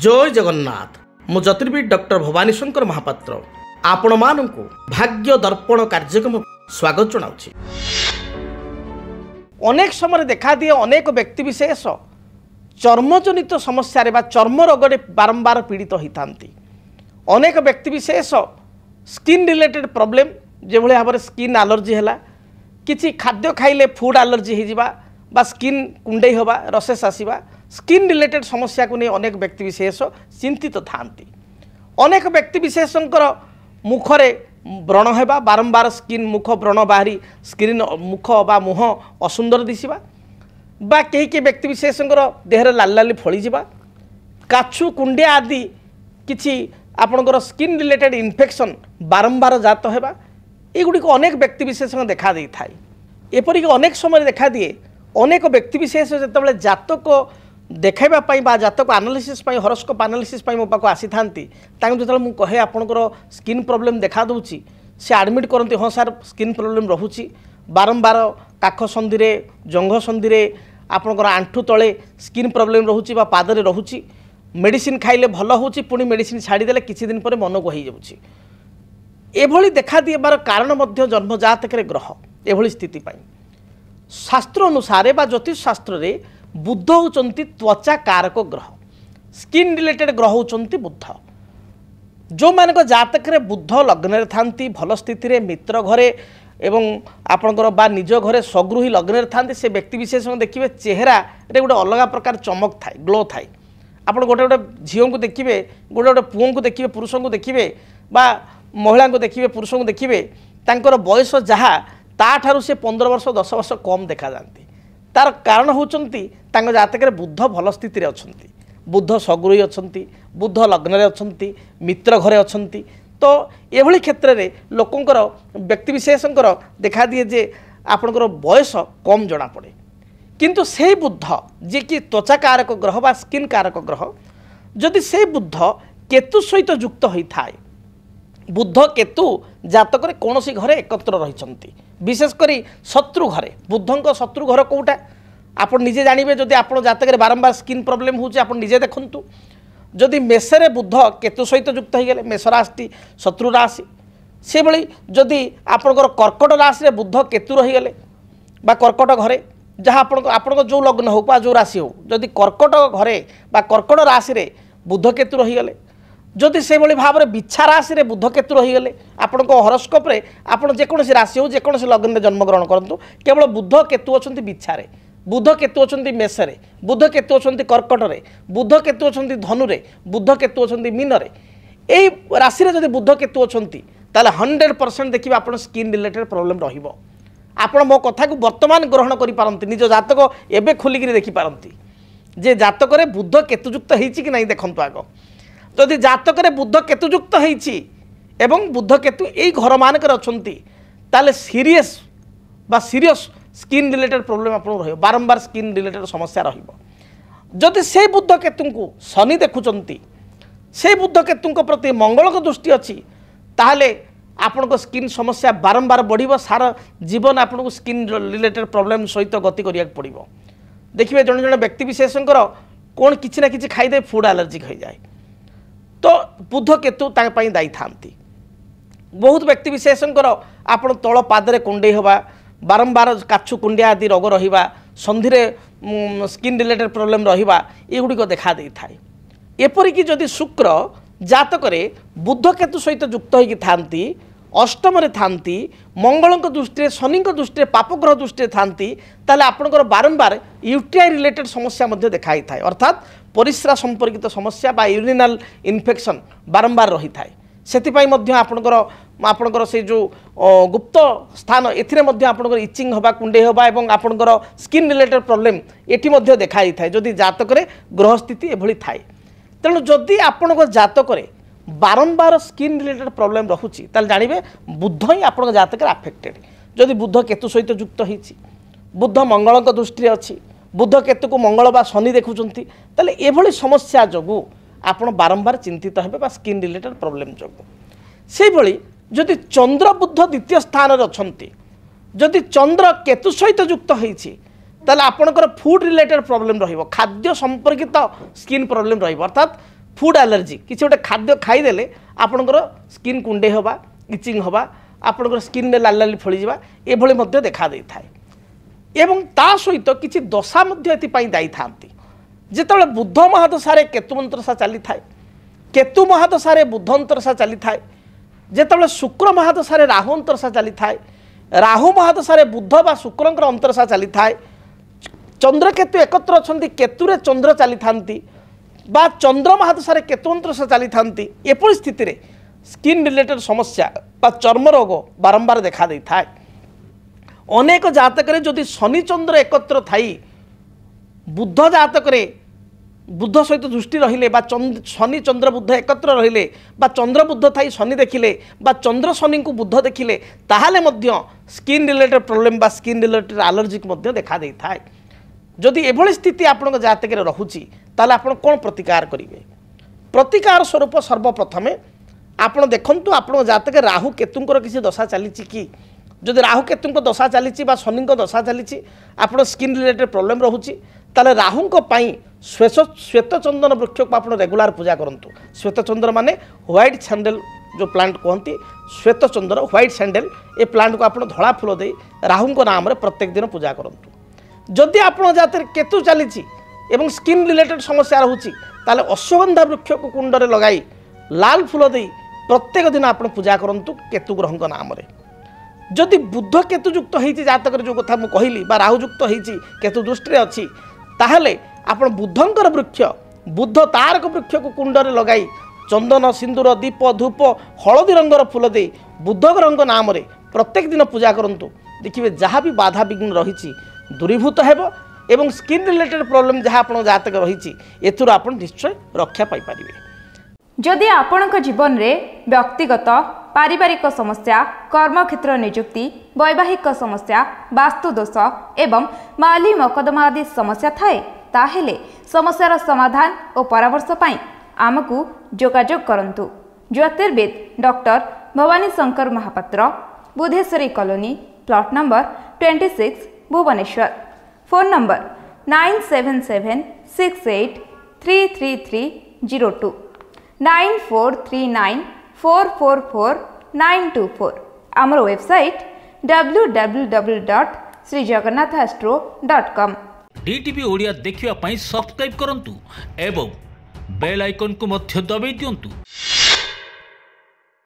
जय जगन्नाथ मु ज्योतिर्विद डॉक्टर भवानी शंकर महापात्र आपण मानू भाग्य दर्पण कार्यक्रम स्वागत जनाऊँ। अनेक समय देखा दिए अनेक व्यक्ति विशेष चर्मजनित समस्या बा चर्म रोगे बारंबार पीड़ित होता। अनेक व्यक्ति विशेष स्किन रिलेटेड प्रॉब्लम जो भाव में स्किन एलर्जी है किसी खाद्य खाइले फूड एलर्जी हो स्किन कुंडई हवा रसेस आसवा स्किन रिलेटेड समस्या को नहीं अनेक व्यक्ति विशेष चिंतित था। अनेक व्यक्ति विशेषकर मुखरे व्रण होगा बारंबार स्किन मुख व्रण बाहरी स्क्रीन मुख बा मुह असुंदर दिशा बा कई व्यक्ति विशेषकर देहर लाल लाली फली काछु कुंडिया आदि किछि आपणकर स्किन रिलेटेड इन्फेक्शन बारंबार जात होगा युड़िक अनेक व्यक्ति विशेष देखा दे था। एपरिक अनेक समय देखा दिए अनेक व्यक्ति विशेष जो जातक देखाइबापी जातक आनालिसिस हॉरोस्कोप आनालिसिस मो पाक आसी था जो मुझे कहे आपंकर स्किन प्रॉब्लम देखा दूची से एडमिट करती हाँ सार स्किन प्रॉब्लम रोचे बारंबार काख संधि जंघ संधि आपंकर आंठू तले स्किन प्रॉब्लम रोचे पादरे रोचे मेडिसिन खाइले भल हो पुणी मेडिसिन छाड़ीदे किसी दिन पर मन को हो जाऊँगी। एभली देखा दिबार कारण जन्मजातक ग्रह एभली स्थिति शास्त्र अनुसार बा ज्योतिष शास्त्र रे बुध होचंती त्वचा कारक ग्रह स्किन रिलेटेड ग्रह होचंती बुध। जो मानक जातक रे बुध लग्न रे थांती भल स्थिति रे मित्र घरे एवं आपणकर बा निज घरे सगृही लग्न रे थांती से व्यक्ति विशेष देखिए चेहरा रे गोटे अलग प्रकार चमक थाए ग्लो थाए। आप गोटे गोटे झील को देखिए गोटे गोटे पुओं को देखिए पुरुषों को देखिए बा महिला को देखिए पुरुषों को देखिए तांकर बयस जहाँ ताठारु से 15 वर्ष 10 वर्ष कम देखा जाती। तार कारण होचंती तांग जातक बुध भल स्थिति रे अछंती बुध सगृही अछंती बुध लग्न रे अछंती मित्र घरे अछंती। तो एभली क्षेत्र रे लोकंकर व्यक्ति विशेषंकर देखा दिए जे आपनकर बयस कम जना पड़े किंतु से बुध जे कि त्वचा कारक ग्रह बा स्किन कारक ग्रह जदि से बुध केतु सहित युक्त होता है बुध केतु जातक कौन सी घरे एकत्र रही विशेषकर शत्रु घरे बुधंक शत्रु घर कौटा आप निजे जानवे जदि आप जातक बारंबार स्किन प्रॉब्लम होचे आप निजे देखंतु जदि मेषरे बुध केतु सहित युक्त हो गले मेष राशि शत्रु राशि से भली जदि आपनकर कर्कट राशि बुध केतु रहीगले बा कर्कट घरे जहाँ आपण जो लग्न हो जो राशि हो जदि कर्कट घरे बा कर्कट राशि रे बुध केतु रहीगले जदि से भली भाव में बिछा राशि रे बुध केतु रहीगले आपण हॉरोस्कोप रे आपण जेकोसी राशि हो जेकोसी लग्न में जन्मग्रहण करंतु केवल बुध केतु अछंती बिछारे बुध केतु अछंती मेषरे बुध केतु अछंती कर्कट रे बुध केतु अछंती धनु रे बुध केतु अछंती मीन रे एई राशि रे जदि बुध केतु अछंती ताले 100% देखिबा आपण स्किन रिलेटेड प्रॉब्लम रहिबो। आपण मो कथा को वर्तमान ग्रहण करि पारंती निज जातक एबे खोलिकरी देखि पारंती जे जातक रे बुध केतुयुक्त हेछि कि नहीं देखंतु आगो जदि जातक रे बुध केतुयुक्त हेछि एवं बुध केतु एई घर मानकर अछंती ताले सीरियस स्किन रिलेटेड प्रॉब्लम आपन रहिबो बारंबार स्किन रिलेटेड समस्या रहिबो। जदि से बुध केतु को शनि देखुचंती से बुध केतु प्रति मंगल को दृष्टि अच्छी ताहले आपण को स्किन समस्या बारंबार बढ़िबो सारा जीवन आपण को स्किन रिलेटेड प्रॉब्लम सहित गति करिया पड़िबो। देखिए जन जन व्यक्ति विशेषकर कौन किछि ना किछि खाइदे फूड एलर्जी हो जाए तो बुध केतु ताई दायी थांती। बहुत व्यक्ति विशेषकर आपण तल पादरे कुंडई हवा बारंबार काछु कुंडिया आदि रोग रहिबा संधि स्किन रिलेटेड प्रॉब्लम रहिबा एगुड़िक देखा दे थाए। एपरिक जदि शुक्र जातक बुध केतु सहित युक्त होगी थांती अष्टम थांती मंगल दृष्टि शनि दृष्टि पापग्रह दृष्टि थांती ताले आपणकर बारंबार यूटीआई रिलेटेड समस्या देखाई थाए अर्थात परिस्रा संपर्कित समस्या बा यूरिनाल इन्फेक्शन बारंबार रही थाए। सेतिपाई मध्य आपणकर से जो गुप्त स्थान एथिरे मध्य आपणकर इचिंग हवा कुंडे हवा एवं आपणकर स्किन रिलेटेड प्रॉब्लम एठी मध्य देखाई थाए जदि जातक ग्रह स्थिति एभली थाए। तेणु जदि आपणकर जातक बारंबार स्किन रिलेटेड प्रॉब्लम रहुची ताल जानिबे बुध ही आपन जातक अफेक्टेड जदि बुध केतु सहित युक्त होईची बुध मंगल दृष्टि अच्छी बुध केतु को मंगल बा शनि देखुचंती ताले एभली समस्या जगु आपण बारंबार चिंतित हेबे बा स्किन रिलेटेड प्रॉब्लम जगु। से भली जदि चंद्र बुध द्वितीय स्थान रे अछंती जदि चंद्र केतु सहित युक्त होईची ताले आपणकर फूड रिलेटेड प्रॉब्लम रहिबो खाद्य संपर्कित स्किन प्रॉब्लम रहिबो अर्थात फुड एलर्जी किसी गोटे खाद्य खाईदे आपणकर स्किन कुंडे हवा इचिंग हवा आपणकर स्किन में लाल लाली फड़ी जा ये देखा दे थाए एवं ता सहित किसी दशा दायी था जिते बुध महादशा केतु अंतरसा चली थाए केतु महादशा बुध अंतरसा चली थाए जिते शुक्र महादशा राहु अंतरसा चली थाए राहु महादशा बुध बा शुक्र अंतरसा चली थाए चंद्र केतु एकत्र अच्छा केतुरे चंद्र चली थांती बा चंद्र महादशा केतु अंतरसा चली थांती एपरी स्थिति रे स्किन रिलेटेड समस्या बा चर्म रोग बारंबार देखा दे थाए अनेक जातक जदि शनि चंद्र एकत्र थाई बुध जातक बुध सहित दृष्टि रहिले बा शनि चंद्र बुध एकत्र रहिले बा चंद्र बुध थाई शनि देखिले बा चंद्र शनि को बुध देखिले ताहाले मध्य स्किन रिलेटेड प्रॉब्लम बा स्किन रिलेटेड एलर्जिक मध्य देखा दे थाए जदि एभली स्थिति आपन जातक रहुची ताले आपन कोन प्रतिकार करिवे प्रतिकार स्वरूप सर्वप्रथमे आपन देखंतु आपन जातक राहु केतुंकर किसी दशा चली कि जदि राहु केतुंक दशा चली शनि दशा चली आप स्किन रिलेटेड प्रॉब्लम रोचे ताले राहुंक श्वेत चंदन वृक्ष को आप रेगुलर पूजा करूँ श्वेत चंद्र माने व्हाइट सैंडल जो प्लांट कहती श्वेत चंद्र व्हाइट सैंडल ये प्लांट को आप धड़ा फूल दे राहुंक नाम प्रत्येक दिन पूजा करूँ जदि आप जाते केतु चली स्किन रिलेटेड समस्या रोचे ताले अश्वगंधा वृक्ष को कुंडे लगाई लाल फूल दे प्रत्येक दिन आप पूजा करूँ केतु ग्रह नाम जदि बुध केतुयुक्त होती जातक जो कथा मुझे कहली राहुयुक्त होती केतु दृष्टि अच्छी ताहले आपण बुधंकर वृक्ष बुध तारक वृक्ष को कुंडे लगाई चंदन सिंदूर दीप धूप हलदी रंगर फूल दे बुध ग्रह नाम प्रत्येक दिन पूजा करूँ देखिए जहाँ भी बाधा विघ्न रही दूरीभूत हेब एवं स्किन रिलेटेड प्रॉब्लम जहाँ आप जातक रही एथुर आप निश्चय रक्षा पाई परिबे। जदि आपणक जीवन में व्यक्तिगत पारिवारिक समस्या कर्मक्षेत्र नियुक्ति वैवाहिक समस्या वास्तुदोष एवं माली मकदमा आदि समस्या थाए ताहेले समस्यार समाधान और परामर्श पाई आमको जोगाजोग करंतु। ज्योतिर्विद doctor Bhabani Shankar Mahapatra Budheswari colony plot number 26 Bhubaneswar. Phone number 9776833302 9439444924 आमर वेबसाइट www.srijagannathastro.com। DTV ओडिया देखिवा पई सब्सक्राइब करंतु एवं बेल आइकन को मध्य दबाई दियंतु।